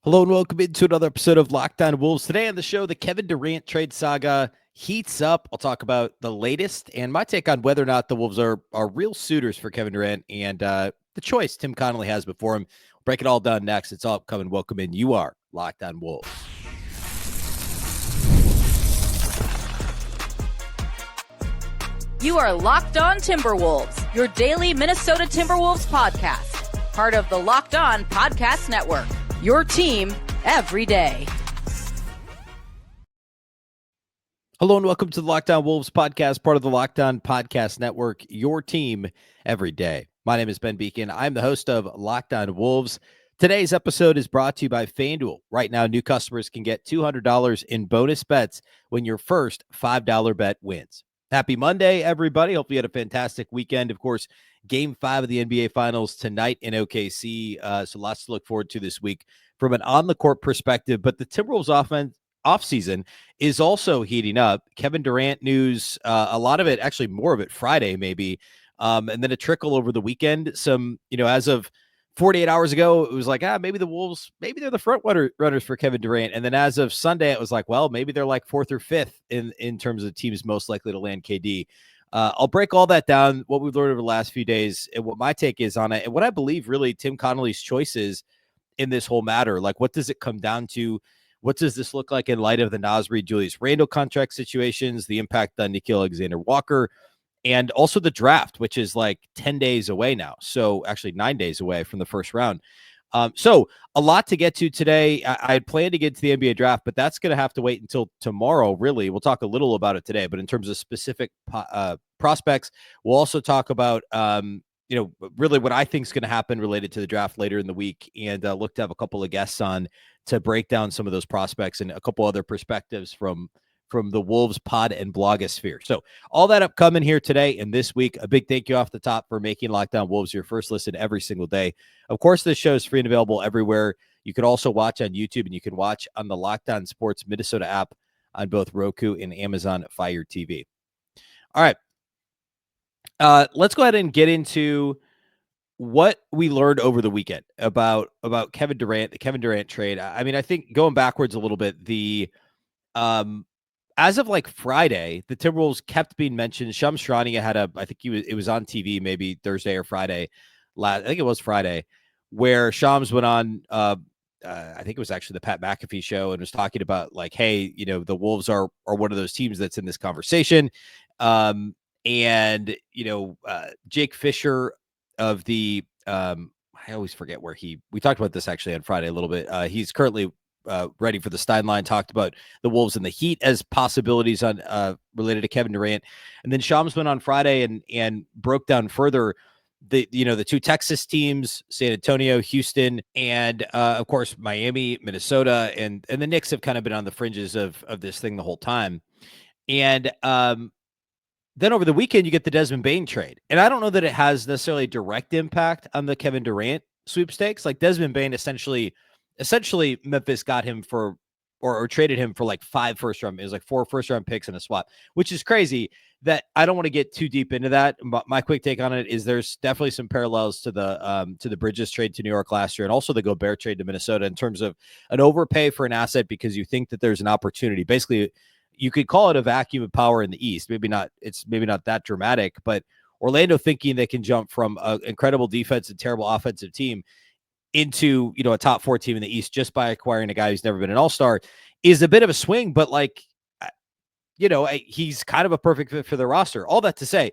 Hello and welcome into another episode of Locked On Wolves. Today on the show, the Kevin Durant trade saga heats up. I'll talk about the latest and my take on whether or not the Wolves are real suitors for Kevin Durant and the choice Tim Connelly has before him. We'll break it all down next. It's all upcoming. Welcome in. You are Locked On Wolves. You are Locked On Timberwolves, your daily Minnesota Timberwolves podcast. Part of the Locked On Podcast Network. Your team every day. Hello and welcome to the Locked On Wolves podcast, part of the Locked On Podcast Network, your team every day. My name is Ben Beecken. I'm the host of Locked On Wolves. Today's episode is brought to you by FanDuel. Right now, new customers can get $200 in bonus bets when your first $5 bet wins. Happy Monday, everybody. Hopefully you had a fantastic weekend. Of course, Game 5 of the NBA Finals tonight in OKC. So lots to look forward to this week from an on-the-court perspective. But the Timberwolves offseason is also heating up. Kevin Durant news, a lot of it, actually more of it Friday maybe, and then a trickle over the weekend. Some, as of 48 hours ago, it was like, maybe the Wolves, maybe they're the front runners for Kevin Durant. And then as of Sunday, it was like, well, maybe they're like 4th or 5th in terms of teams most likely to land KD. I'll break all that down, what we've learned over the last few days, and what my take is on it, and what I believe really Tim Connelly's choices in this whole matter. Like, what does it come down to? What does this look like in light of the Naz Reid, Julius Randle contract situations, the impact on Nickeil Alexander-Walker, and also the draft, which is like 10 days away now. So actually 9 days away from the first round. So a lot to get to today. I had planned to get to the NBA draft, but that's going to have to wait until tomorrow, really. We'll talk a little about it today, but in terms of specific prospects, we'll also talk about, really what I think is going to happen related to the draft later in the week, and look to have a couple of guests on to break down some of those prospects and a couple other perspectives from the Wolves pod and blogosphere. So all that upcoming here today and this week. A big thank you off the top for making Locked On Wolves your first listen every single day. Of course, this show is free and available everywhere. You can also watch on YouTube, and you can watch on the Locked On Sports Minnesota app on both Roku and Amazon Fire TV. All right. Let's go ahead and get into what we learned over the weekend about Kevin Durant, the Kevin Durant trade. I mean, I think going backwards a little bit, as of like Friday, the Timberwolves kept being mentioned. Shams Charania had it was on TV maybe Thursday or Friday. I think it was Friday, where Shams went on, I think it was actually the Pat McAfee show, and was talking about like, hey, the Wolves are one of those teams that's in this conversation. And Jake Fisher of the, I always forget where we talked about this actually on Friday a little bit. He's currently ready for the Steinline, talked about the Wolves and the Heat as possibilities on related to Kevin Durant. And then Shams went on Friday and broke down further the two Texas teams, San Antonio, Houston, and of course Miami, Minnesota, and the Knicks have kind of been on the fringes of this thing the whole time. And then over the weekend, you get the Desmond Bane trade. And I don't know that it has necessarily a direct impact on the Kevin Durant sweepstakes. Like Desmond Bane essentially Memphis got him for, or traded him for like 5 first-round, it was like 4 first-round picks and a swap, which is crazy. That I don't want to get too deep into that. My quick take on it is there's definitely some parallels to the Bridges trade to New York last year, and also the Gobert trade to Minnesota in terms of an overpay for an asset because you think that there's an opportunity. Basically, you could call it a vacuum of power in the East. It's maybe not that dramatic, but Orlando thinking they can jump from an incredible defense and terrible offensive team into, a top 4 team in the East just by acquiring a guy who's never been an all-star is a bit of a swing, but he's kind of a perfect fit for the roster. All that to say,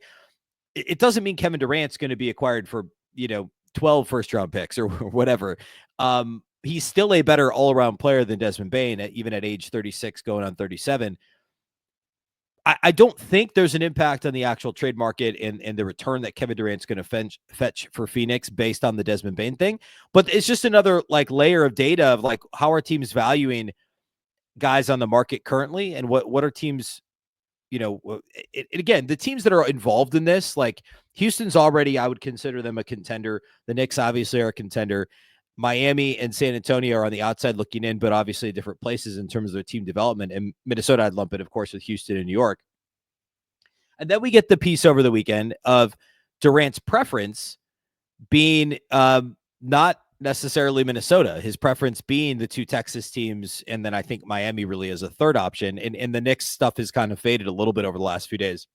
it doesn't mean Kevin Durant's going to be acquired for, 12 first-round picks or whatever. He's still a better all-around player than Desmond Bane, even at age 36 going on 37. I don't think there's an impact on the actual trade market and the return that Kevin Durant's going to fetch for Phoenix based on the Desmond Bane thing. But it's just another like layer of data of like how are teams valuing guys on the market currently, and what are teams, again, the teams that are involved in this, like Houston's already, I would consider them a contender. The Knicks obviously are a contender. Miami and San Antonio are on the outside looking in, but obviously different places in terms of their team development. And Minnesota, I'd lump it, of course, with Houston and New York. And then we get the piece over the weekend of Durant's preference being not necessarily Minnesota. His preference being the two Texas teams, and then I think Miami really is a third option. And the Knicks stuff has kind of faded a little bit over the last few days.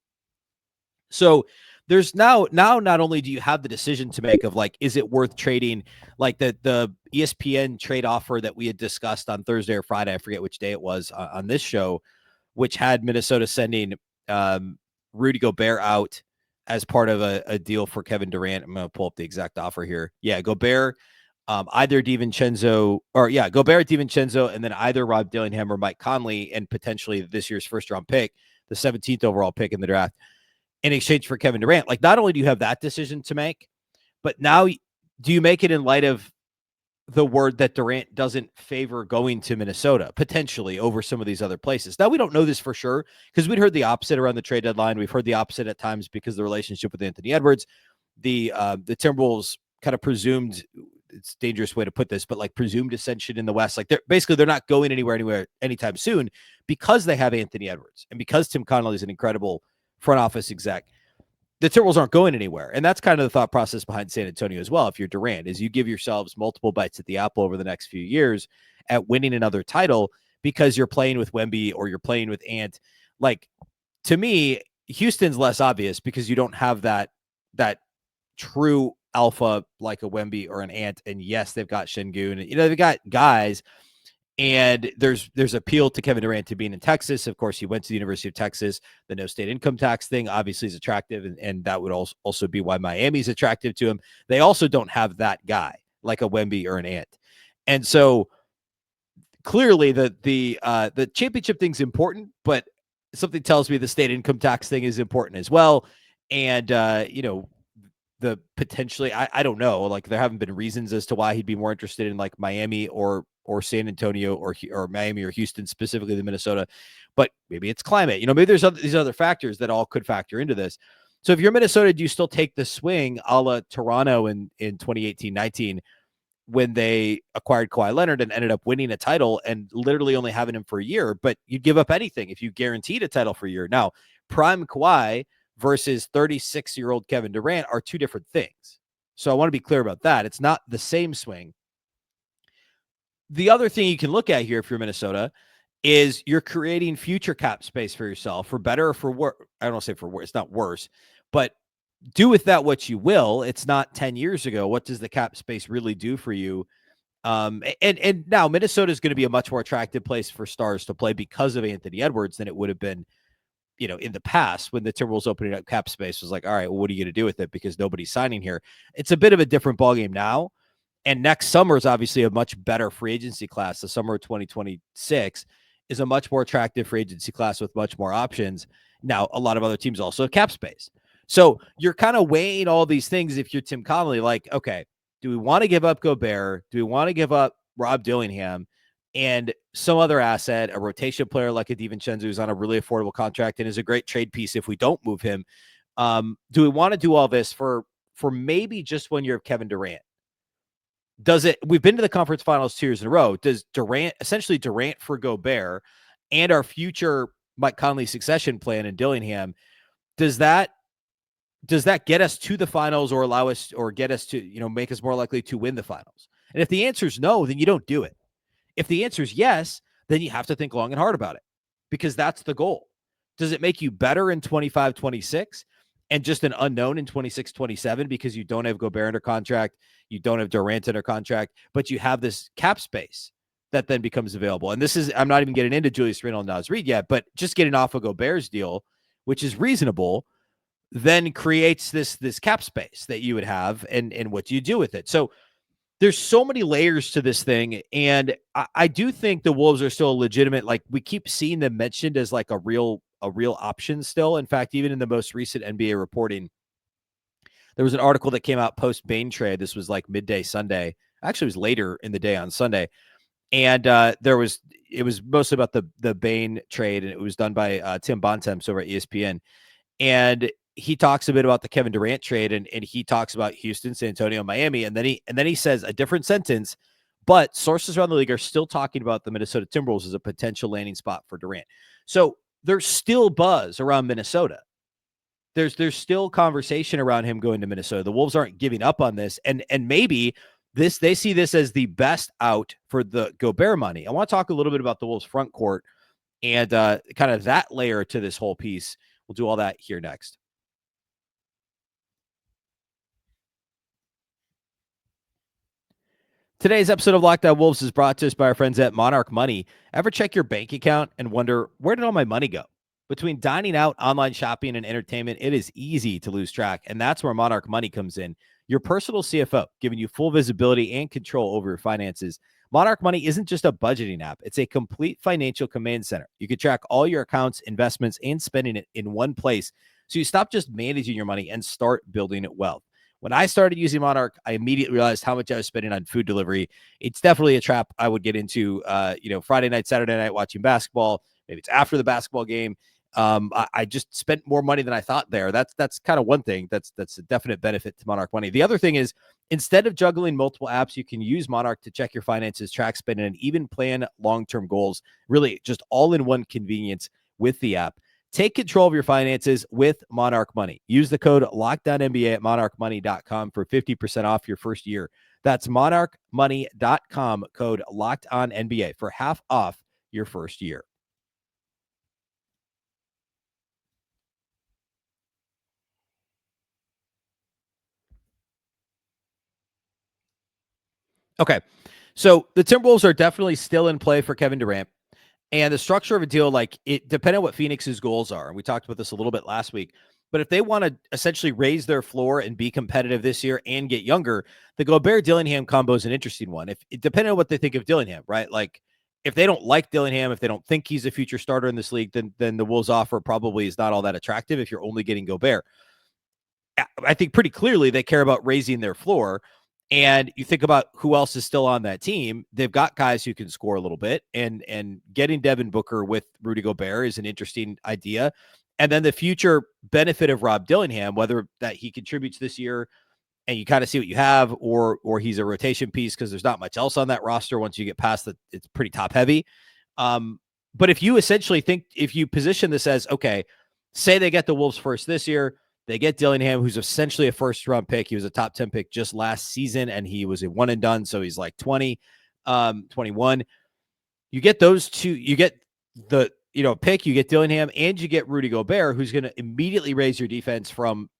So there's now not only do you have the decision to make of like, is it worth trading, like the ESPN trade offer that we had discussed on Thursday or Friday, I forget which day it was on this show, which had Minnesota sending Rudy Gobert out as part of a deal for Kevin Durant. I'm going to pull up the exact offer here. Yeah, Gobert, either DiVincenzo Gobert, DiVincenzo, and then either Rob Dillingham or Mike Conley, and potentially this year's first round pick, the 17th overall pick in the draft, in exchange for Kevin Durant. Like, not only do you have that decision to make, but now do you make it in light of the word that Durant doesn't favor going to Minnesota potentially over some of these other places? Now, we don't know this for sure because we'd heard the opposite around the trade deadline. We've heard the opposite at times because of the relationship with Anthony Edwards. The Timberwolves kind of presumed, it's a dangerous way to put this, but like presumed ascension in the West. Like they're not going anywhere anytime soon because they have Anthony Edwards and because Tim Connelly is an incredible front office exec. The Timberwolves aren't going anywhere. And that's kind of the thought process behind San Antonio as well. If you're Durant, is you give yourselves multiple bites at the apple over the next few years at winning another title because you're playing with Wemby or you're playing with Ant. Like, to me, Houston's less obvious because you don't have that true alpha like a Wemby or an Ant. And yes, they've got Şengün. They've got guys. And there's appeal to Kevin Durant to being in Texas. Of course, he went to the University of Texas. The no state income tax thing obviously is attractive, and that would also be why Miami's attractive to him. They also don't have that guy like a Wemby or an Ant. And so clearly the championship thing's important, but something tells me the state income tax thing is important as well. And the potentially, I don't know, like there haven't been reasons as to why he'd be more interested in like Miami or San Antonio or Miami or Houston, specifically than Minnesota, but maybe it's climate, maybe there's these other factors that all could factor into this. So if you're Minnesota, do you still take the swing a la Toronto in 2018-19 when they acquired Kawhi Leonard and ended up winning a title and literally only having him for a year, but you'd give up anything if you guaranteed a title for a year. Now, prime Kawhi versus 36-year-old Kevin Durant are two different things. So I want to be clear about that. It's not the same swing. The other thing you can look at here if you're Minnesota is you're creating future cap space for yourself, for better or for worse. I don't want to say for worse. It's not worse, but do with that what you will. It's not 10 years ago. What does the cap space really do for you? And now Minnesota is going to be a much more attractive place for stars to play because of Anthony Edwards than it would have been, in the past when the Timberwolves opening up cap space was like, all right, well, what are you going to do with it? Because nobody's signing here. It's a bit of a different ballgame now. And next summer is obviously a much better free agency class. The summer of 2026 is a much more attractive free agency class with much more options. Now, a lot of other teams also have cap space. So you're kind of weighing all these things. If you're Tim Connelly, like, okay, do we want to give up Gobert? Do we want to give up Rob Dillingham and some other asset, a rotation player like a DiVincenzo who's on a really affordable contract and is a great trade piece if we don't move him? Do we want to do all this for maybe just 1 year of Kevin Durant? We've been to the conference finals 2 years in a row. Does Durant for Gobert and our future Mike Conley succession plan in Dillingham, does that get us to the finals or allow us or get us to, make us more likely to win the finals? And if the answer is no, then you don't do it. If the answer is yes, then you have to think long and hard about it because that's the goal. Does it make you better in 25, 26 and just an unknown in 26, 27 because you don't have Gobert under contract, you don't have Durant under contract, but you have this cap space that then becomes available? And this is, I'm not even getting into Julius Randle and Naz Reid yet, but just getting off of Gobert's deal, which is reasonable, then creates this cap space that you would have, and what do you do with it? So there's so many layers to this thing, and I do think the Wolves are still legitimate. Like, we keep seeing them mentioned as like a real option still. In fact, even in the most recent NBA reporting, there was an article that came out post Bane trade. This was like midday Sunday. Actually, it was later in the day on Sunday. And it was mostly about the Bane trade, and it was done by Tim Bontemps over at ESPN. And he talks a bit about the Kevin Durant trade, and he talks about Houston, San Antonio, Miami. And then he says a different sentence, but sources around the league are still talking about the Minnesota Timberwolves as a potential landing spot for Durant. So there's still buzz around Minnesota. There's still conversation around him going to Minnesota. The Wolves aren't giving up on this. And maybe They see this as the best out for the Gobert money. I want to talk a little bit about the Wolves front court and kind of that layer to this whole piece. We'll do all that here next. Today's episode of Locked On Wolves is brought to us by our friends at Monarch Money. Ever check your bank account and wonder, where did all my money go? Between dining out, online shopping, and entertainment, it is easy to lose track, and that's where Monarch Money comes in. Your personal CFO, giving you full visibility and control over your finances. Monarch Money isn't just a budgeting app. It's a complete financial command center. You can track all your accounts, investments, and spending it in one place, so you stop just managing your money and start building wealth. When I started using Monarch, I immediately realized how much I was spending on food delivery. It's definitely a trap I would get into, Friday night, Saturday night, watching basketball. Maybe it's after the basketball game. I just spent more money than I thought there. That's kind of one thing. That's a definite benefit to Monarch Money. The other thing is, instead of juggling multiple apps, you can use Monarch to check your finances, track spending, and even plan long-term goals. Really, just all-in-one convenience with the app. Take control of your finances with Monarch Money. Use the code LOCKDOWNNBA at monarchmoney.com for 50% off your first year. That's monarchmoney.com, code LOCKEDONNBA for half off your first year. Okay, so the Timberwolves are definitely still in play for Kevin Durant. And the structure of a deal, like it, depending on what Phoenix's goals are, and we talked about this a little bit last week, but if they want to essentially raise their floor and be competitive this year and get younger, the Gobert-Dillingham combo is an interesting one. If depending on what they think of Dillingham, right? Like if they don't like Dillingham, if they don't think he's a future starter in this league, then the Wolves offer probably is not all that attractive if you're only getting Gobert. I think pretty clearly they care about raising their floor. And you think about who else is still on that team. They've got guys who can score a little bit, and getting Devin Booker with Rudy Gobert is an interesting idea. And then the future benefit of Rob Dillingham, whether that he contributes this year and you kind of see what you have, or he's a rotation piece because there's not much else on that roster once you get past that, it's pretty top heavy. But if you essentially think, if you position this as, okay, say they get the Wolves first this year, they get Dillingham, who's essentially a first-round pick. He was a top 10 pick just last season, and he was a one and done, so he's like 21. You get those two. You get the pick. You get Dillingham, and you get Rudy Gobert, who's going to immediately raise your defense from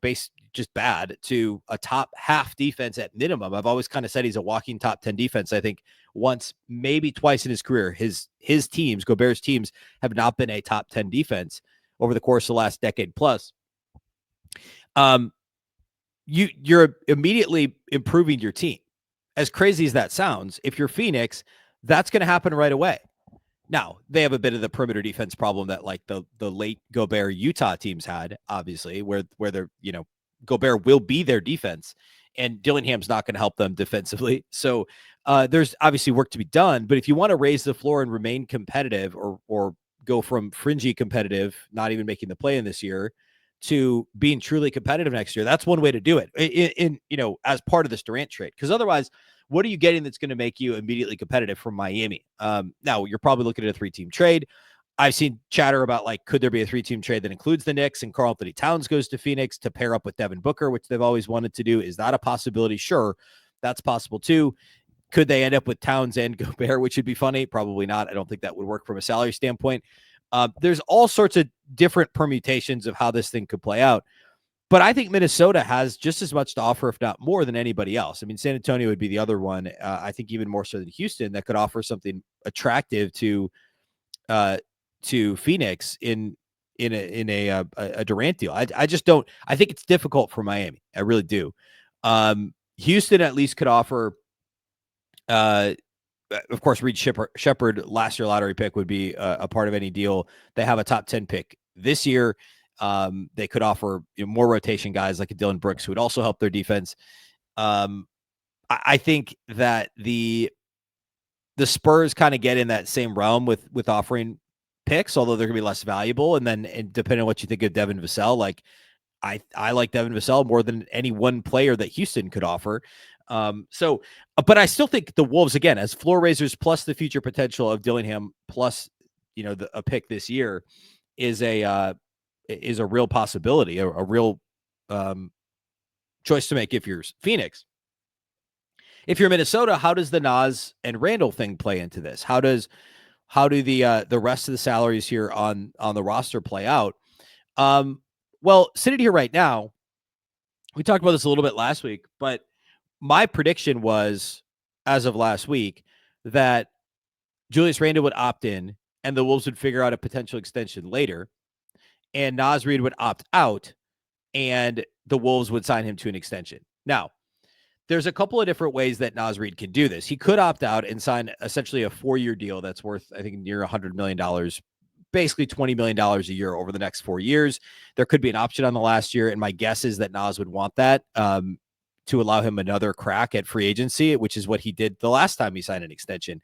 base just bad to a top half defense at minimum. I've always kind of said he's a walking top 10 defense. I think once, maybe twice in his career, his teams, Gobert's teams, have not been a top 10 defense over the course of the last decade plus. You're immediately improving your team. As crazy as that sounds, if you're Phoenix, that's going to happen right away. Now, they have a bit of the perimeter defense problem that like the late Gobert Utah teams had, obviously, where they're, Gobert will be their defense, and Dillingham's not going to help them defensively. So there's obviously work to be done, but if you want to raise the floor and remain competitive, or go from fringy competitive, not even making the play in this year, to being truly competitive next year, that's one way to do it in as part of this Durant trade. Because otherwise, what are you getting that's going to make you immediately competitive from Miami? Now you're probably looking at a 3-team trade. I've seen chatter about, like, could there be a 3-team trade that includes the Knicks and Karl-Anthony Towns goes to Phoenix to pair up with Devin Booker, which they've always wanted to do? Is that a possibility? Sure, that's possible too. Could they end up with Towns and Gobert, which would be funny? Probably not. I don't think that would work from a salary standpoint. There's all sorts of different permutations of how this thing could play out. But I think Minnesota has just as much to offer, if not more, than anybody else. I mean, San Antonio would be the other one. I think even more so than Houston, that could offer something attractive to Phoenix in a Durant deal. I just don't. I think it's difficult for Miami. I really do. Houston at least could offer. Of course, Reid Shepherd, last year lottery pick, would be a part of any deal. They have a top 10 pick this year. They could offer more rotation guys like a Dylan Brooks, who would also help their defense. I think that the Spurs kind of get in that same realm with offering picks, although they're going to be less valuable. And depending on what you think of Devin Vassell, like I like Devin Vassell more than any one player that Houston could offer. But I still think the Wolves, again, as floor raisers, plus the future potential of Dillingham, plus a pick this year, is a real possibility, a real choice to make if you're Phoenix. if you're Minnesota, how does the Nas and Randle thing play into this? How do the rest of the salaries here on the roster play out? Well, sitting here right now, we talked about this a little bit last week, but my prediction was, as of last week, that Julius Randle would opt in and the Wolves would figure out a potential extension later, and Nas Reid would opt out and the Wolves would sign him to an extension. Now, there's a couple of different ways that Nas Reid can do this. He could opt out and sign essentially a 4-year deal that's worth, I think, near $100 million, basically $20 million a year over the next 4 years. There could be an option on the last year, and my guess is that Nas would want that to allow him another crack at free agency, which is what he did the last time he signed an extension.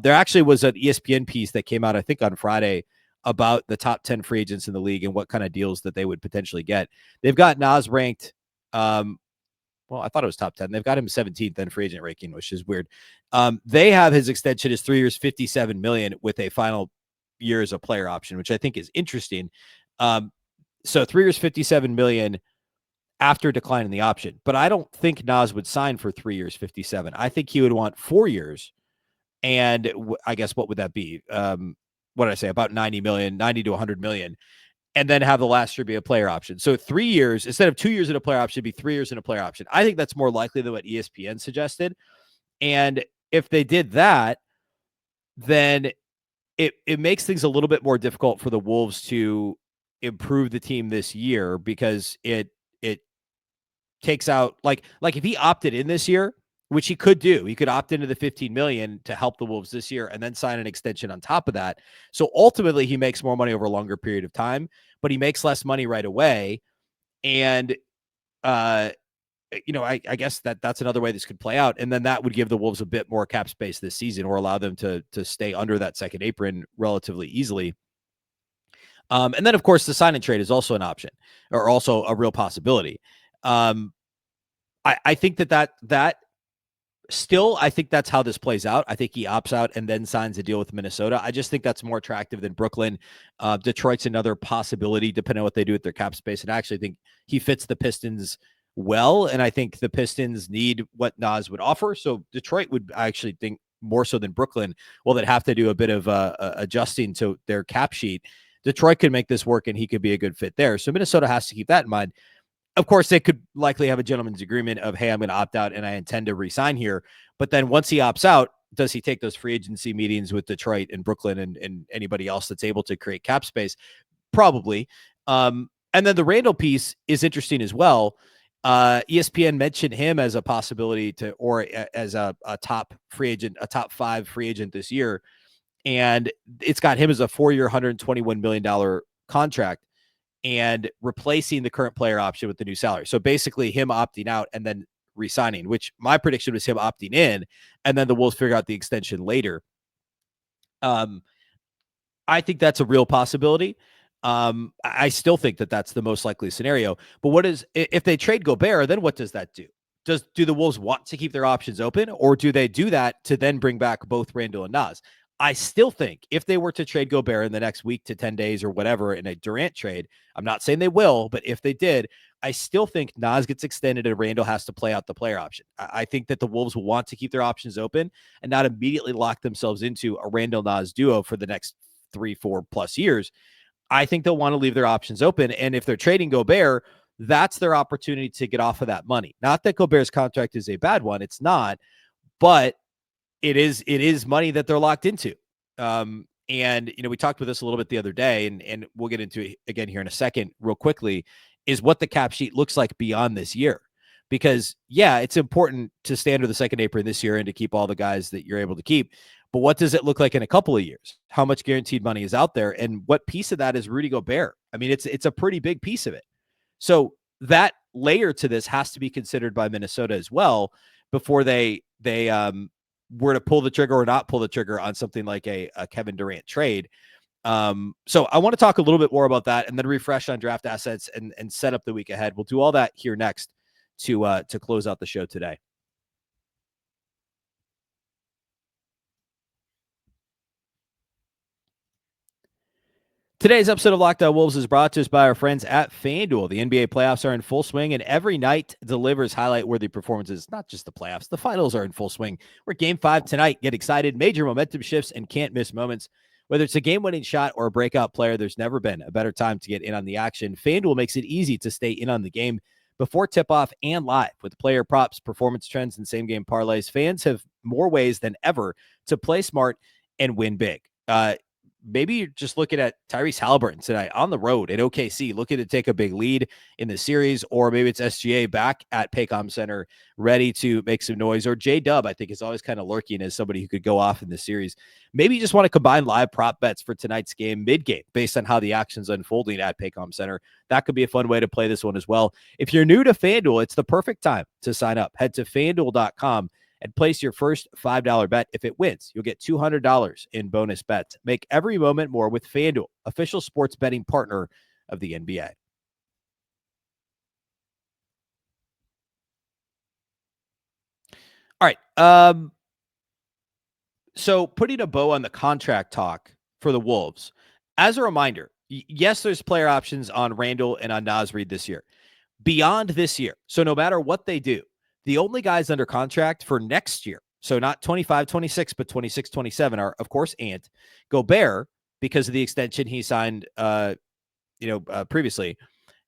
There actually was an ESPN piece that came out, I think, on Friday about the top 10 free agents in the league and what kind of deals that they would potentially get. They've got Nas ranked, well, I thought it was top 10. They've got him 17th in free agent ranking, which is weird. They have his extension is 3 years, $57 million with a final year as a player option, which I think is interesting. So 3 years, $57 million after declining the option. But I don't think Nas would sign for 3 years, 57. I think he would want 4 years. And I guess what would that be? What did I say? About 90 to 100 million. And then have the last year be a player option. So 3 years, instead of 2 years in a player option, it'd be 3 years in a player option. I think that's more likely than what ESPN suggested. And if they did that, then it makes things a little bit more difficult for the Wolves to improve the team this year, because it takes out, like if he opted in this year, which he could do, he could opt into the 15 million to help the Wolves this year and then sign an extension on top of that. So ultimately he makes more money over a longer period of time, but he makes less money right away. And, I guess that's another way this could play out. And then that would give the Wolves a bit more cap space this season, or allow them to stay under that second apron relatively easily. And then of course the sign and trade is also an option, or also a real possibility. I think that still, I think that's how this plays out. I think he opts out and then signs a deal with Minnesota. I just think that's more attractive than Brooklyn. Detroit's another possibility, depending on what they do with their cap space. And I actually think he fits the Pistons well. And I think the Pistons need what Nas would offer. So Detroit would, I actually think, more so than Brooklyn, well, they'd have to do a bit of adjusting to their cap sheet. Detroit could make this work and he could be a good fit there. So Minnesota has to keep that in mind. Of course, they could likely have a gentleman's agreement of, hey, I'm going to opt out and I intend to resign here. But then once he opts out, does he take those free agency meetings with Detroit and Brooklyn and anybody else that's able to create cap space? Probably. And then the Randle piece is interesting as well. ESPN mentioned him as a possibility or as a top free agent, a top 5 free agent this year. And it's got him as a 4-year, $121 million contract, and replacing the current player option with the new salary. So basically him opting out and then re-signing, which my prediction was him opting in, and then the Wolves figure out the extension later. I think that's a real possibility. I still think that that's the most likely scenario. But if they trade Gobert, then what does that do? Do the Wolves want to keep their options open, or do they do that to then bring back both Randle and Nas? I still think if they were to trade Gobert in the next week to 10 days or whatever in a Durant trade, I'm not saying they will, but if they did, I still think Nas gets extended and Randle has to play out the player option. I think that the Wolves will want to keep their options open and not immediately lock themselves into a Randle Nas duo for the next 3-4 plus years. I think they'll want to leave their options open. And if they're trading Gobert, that's their opportunity to get off of that money. Not that Gobert's contract is a bad one. It's not, but it is money that they're locked into. And, we talked about this a little bit the other day, and we'll get into it again here in a second, real quickly, is what the cap sheet looks like beyond this year. Because, yeah, it's important to stay under the second apron this year and to keep all the guys that you're able to keep. But what does it look like in a couple of years? How much guaranteed money is out there? And what piece of that is Rudy Gobert? I mean, it's a pretty big piece of it. So that layer to this has to be considered by Minnesota as well before they were to pull the trigger or not pull the trigger on something like a Kevin Durant trade. So I want to talk a little bit more about that and then refresh on draft assets and set up the week ahead. We'll do all that here next to close out the show today. Today's episode of Locked On Wolves is brought to us by our friends at FanDuel. The NBA playoffs are in full swing, and every night delivers highlight-worthy performances. Not just the playoffs, the finals are in full swing. We're Game 5 tonight. Get excited, major momentum shifts, and can't miss moments. Whether it's a game-winning shot or a breakout player, there's never been a better time to get in on the action. FanDuel makes it easy to stay in on the game before tip-off and live. With player props, performance trends, and same-game parlays, fans have more ways than ever to play smart and win big. Maybe you're just looking at Tyrese Halliburton tonight on the road at OKC, looking to take a big lead in the series, or maybe it's SGA back at Paycom Center, ready to make some noise, or J-Dub, I think, is always kind of lurking as somebody who could go off in the series. Maybe you just want to combine live prop bets for tonight's game mid-game based on how the action's unfolding at Paycom Center. That could be a fun way to play this one as well. If you're new to FanDuel, it's the perfect time to sign up. Head to FanDuel.com and place your first $5 bet. If it wins, you'll get $200 in bonus bets. Make every moment more with FanDuel, official sports betting partner of the NBA. All right. So putting a bow on the contract talk for the Wolves, as a reminder, yes, there's player options on Randle and on Reid this year. Beyond this year, so no matter what they do, the only guys under contract for next year, so not 25, 26, but 26, 27 are, of course, Ant, Gobert, because of the extension he signed, previously,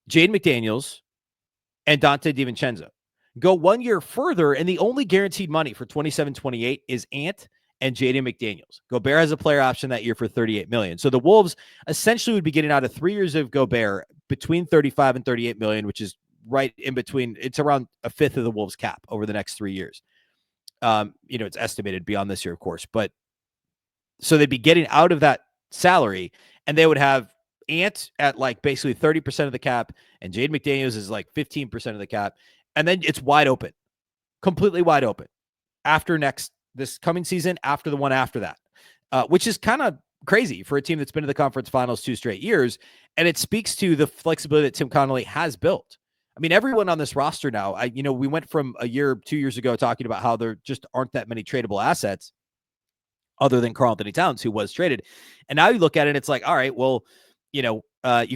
Jaden McDaniels, and Dante DiVincenzo. Go 1 year further, and the only guaranteed money for 27, 28 is Ant and Jaden McDaniels. Gobert has a player option that year for $38 million. So the Wolves essentially would be getting out of 3 years of Gobert between $35 and $38 million, which is right in between. It's around a fifth of the Wolves cap over the next 3 years. It's estimated beyond this year, of course, but so they'd be getting out of that salary, and they would have Ant at like basically 30% of the cap, and Jaden McDaniels is like 15% of the cap. And then it's wide open, completely wide open after this coming season, after the one after that, which is kind of crazy for a team that's been to the conference finals 2 straight years. And it speaks to the flexibility that Tim Connelly has built. I mean, everyone on this roster now, we went from 2 years ago talking about how there just aren't that many tradable assets other than Karl-Anthony Towns, who was traded. And now you look at it and it's like, all right, well, you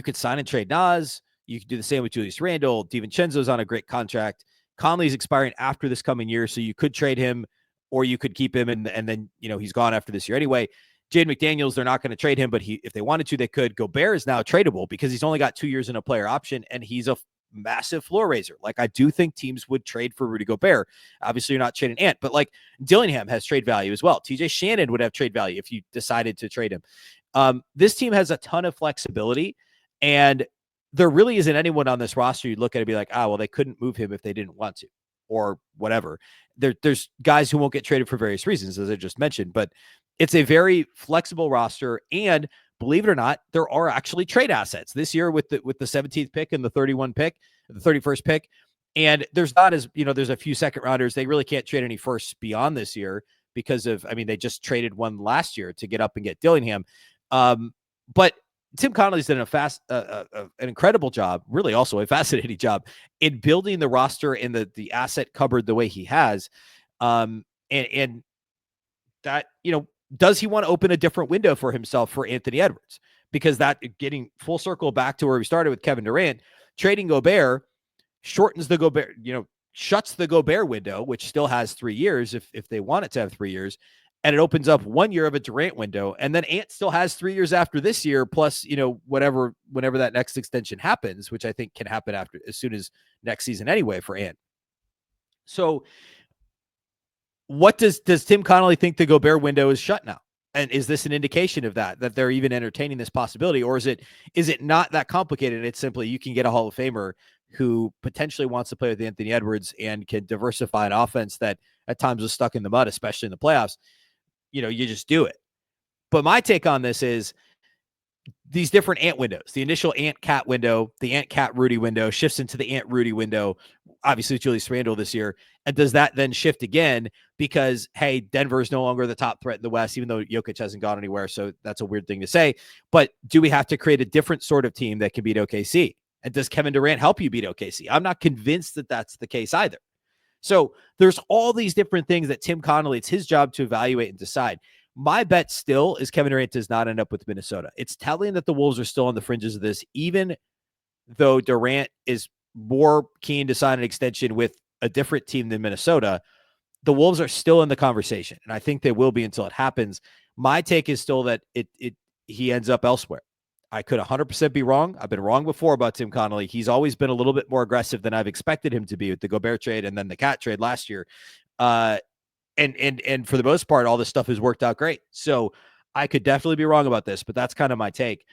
could sign and trade Nas. You could do the same with Julius Randle. DiVincenzo's on a great contract. Conley's expiring after this coming year, so you could trade him or you could keep him and then, he's gone after this year anyway. Jaden McDaniels, they're not going to trade him, but if they wanted to, they could. Gobert is now tradable because he's only got 2 years in a player option, and he's a massive floor raiser. Like, I do think teams would trade for Rudy Gobert. Obviously, you're not trading Ant, but like Dillingham has trade value as well. TJ Shannon would have trade value if you decided to trade him. This team has a ton of flexibility, and there really isn't anyone on this roster you'd look at and be like, well, they couldn't move him if they didn't want to or whatever. There's guys who won't get traded for various reasons, as I just mentioned, but it's a very flexible roster. And believe it or not, there are actually trade assets this year with the 17th pick and the 31st pick. And there's not there's a few second rounders. They really can't trade any firsts beyond this year because they just traded one last year to get up and get Dillingham. But Tim Connelly's done an incredible job, really also a fascinating job in building the roster and the asset cupboard the way he has. And that, does he want to open a different window for himself for Anthony Edwards? Because that, getting full circle back to where we started with Kevin Durant, trading Gobert shortens the Gobert, shuts the Gobert window, which still has 3 years if they want it to have 3 years. And it opens up 1 year of a Durant window. And then Ant still has 3 years after this year, plus, whenever that next extension happens, which I think can happen as soon as next season anyway for Ant. So what does Tim Connelly think the Gobert window is shut now? And is this an indication of that they're even entertaining this possibility? Or is it not that complicated? It's simply, you can get a Hall of Famer who potentially wants to play with Anthony Edwards and can diversify an offense that at times was stuck in the mud, especially in the playoffs. You just do it. But my take on this is these different Ant windows. The initial Ant Cat window, the Ant Cat Rudy window shifts into the Ant Rudy window, obviously Julius Randle this year. And does that then shift again because, hey, Denver is no longer the top threat in the West, even though Jokic hasn't gone anywhere. So that's a weird thing to say. But do we have to create a different sort of team that can beat OKC? And does Kevin Durant help you beat OKC? I'm not convinced that that's the case either. So there's all these different things that Tim Connelly, it's his job to evaluate and decide. My bet still is Kevin Durant does not end up with Minnesota. It's telling that the Wolves are still on the fringes of this, even though Durant is more keen to sign an extension with a different team than Minnesota. The Wolves are still in the conversation, and I think they will be until it happens. My take is still that he ends up elsewhere. I could 100% be wrong. I've been wrong before about Tim Connelly. He's always been a little bit more aggressive than I've expected him to be with the Gobert trade and then the Cat trade last year. And for the most part, all this stuff has worked out great. So I could definitely be wrong about this, but that's kind of my take.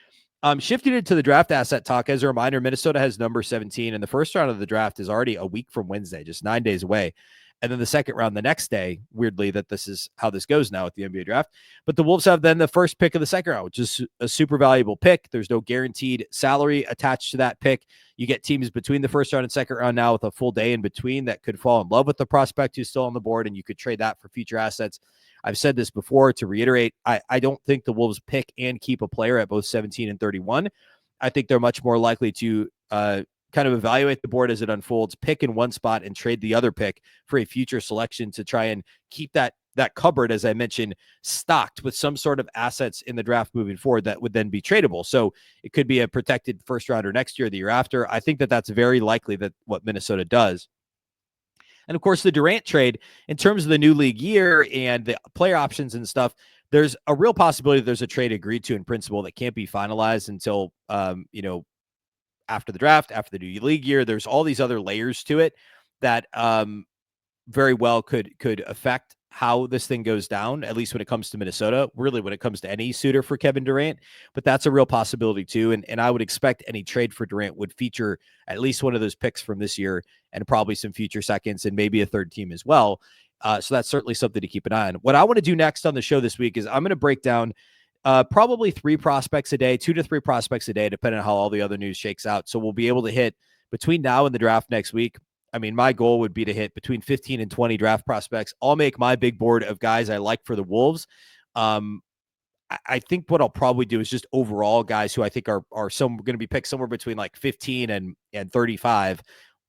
Shifting into the draft asset talk, as a reminder, Minnesota has number 17, and the first round of the draft is already a week from Wednesday, just 9 days away. And then the second round the next day, weirdly, that this is how this goes now with the NBA draft. But the Wolves have then the first pick of the second round, which is a super valuable pick. There's no guaranteed salary attached to that pick. You get teams between the first round and second round now with a full day in between that could fall in love with the prospect who's still on the board, and you could trade that for future assets. I've said this before to reiterate. I don't think the Wolves pick and keep a player at both 17 and 31. I think they're much more likely to kind of evaluate the board as it unfolds, pick in one spot and trade the other pick for a future selection to try and keep that cupboard, as I mentioned, stocked with some sort of assets in the draft moving forward that would then be tradable. So it could be a protected first rounder next year, the year after. I think that that's very likely that what Minnesota does. And of course, the Durant trade, in terms of the new league year and the player options and stuff, there's a real possibility that there's a trade agreed to in principle that can't be finalized until, after the draft, after the new league year. There's all these other layers to it that very well could affect how this thing goes down, at least when it comes to Minnesota, really when it comes to any suitor for Kevin Durant. But that's a real possibility too. And I would expect any trade for Durant would feature at least one of those picks from this year and probably some future seconds and maybe a third team as well. So that's certainly something to keep an eye on. What I want to do next on the show this week is I'm going to break down probably 3 prospects a day, 2 to 3 prospects a day, depending on how all the other news shakes out. So we'll be able to hit between now and the draft next week. I mean, my goal would be to hit between 15 and 20 draft prospects. I'll make my big board of guys I like for the Wolves. I think what I'll probably do is just overall guys who I think are going to be picked somewhere between like 15 and 35.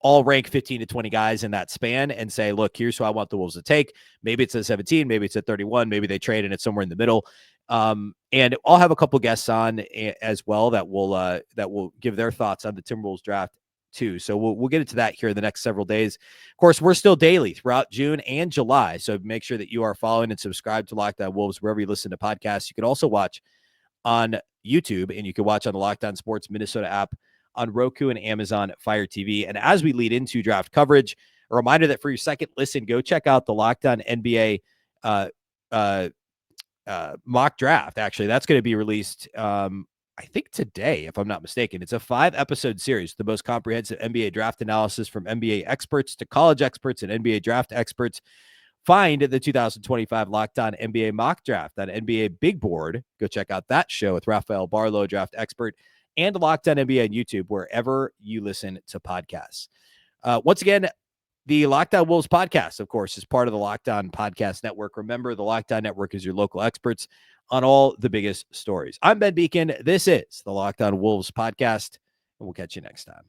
I'll rank 15 to 20 guys in that span and say, look, here's who I want the Wolves to take. Maybe it's at 17, maybe it's at 31, maybe they trade and it's somewhere in the middle. And I'll have a couple guests on as well that will give their thoughts on the Timberwolves draft too. So we'll get into that here in the next several days. Of course, we're still daily throughout June and July. So make sure that you are following and subscribe to Locked On Wolves wherever you listen to podcasts. You can also watch on YouTube, and you can watch on the Locked On Sports Minnesota app, on Roku and Amazon Fire TV. And as we lead into draft coverage, a reminder that for your second listen, go check out the Locked On NBA mock draft. Actually, that's going to be released I think today, if I'm not mistaken. It's a 5-episode series, the most comprehensive NBA draft analysis from NBA experts to college experts and NBA draft experts. Find the 2025 Locked On NBA mock draft on NBA Big Board. Go check out that show with Rafael Barlow, draft expert, and Locked On NBA on YouTube, wherever you listen to podcasts. Once again, the Locked On Wolves podcast, of course, is part of the Locked On Podcast Network. Remember, the Locked On Network is your local experts on all the biggest stories. I'm Ben Beecken. This is the Locked On Wolves podcast, and we'll catch you next time.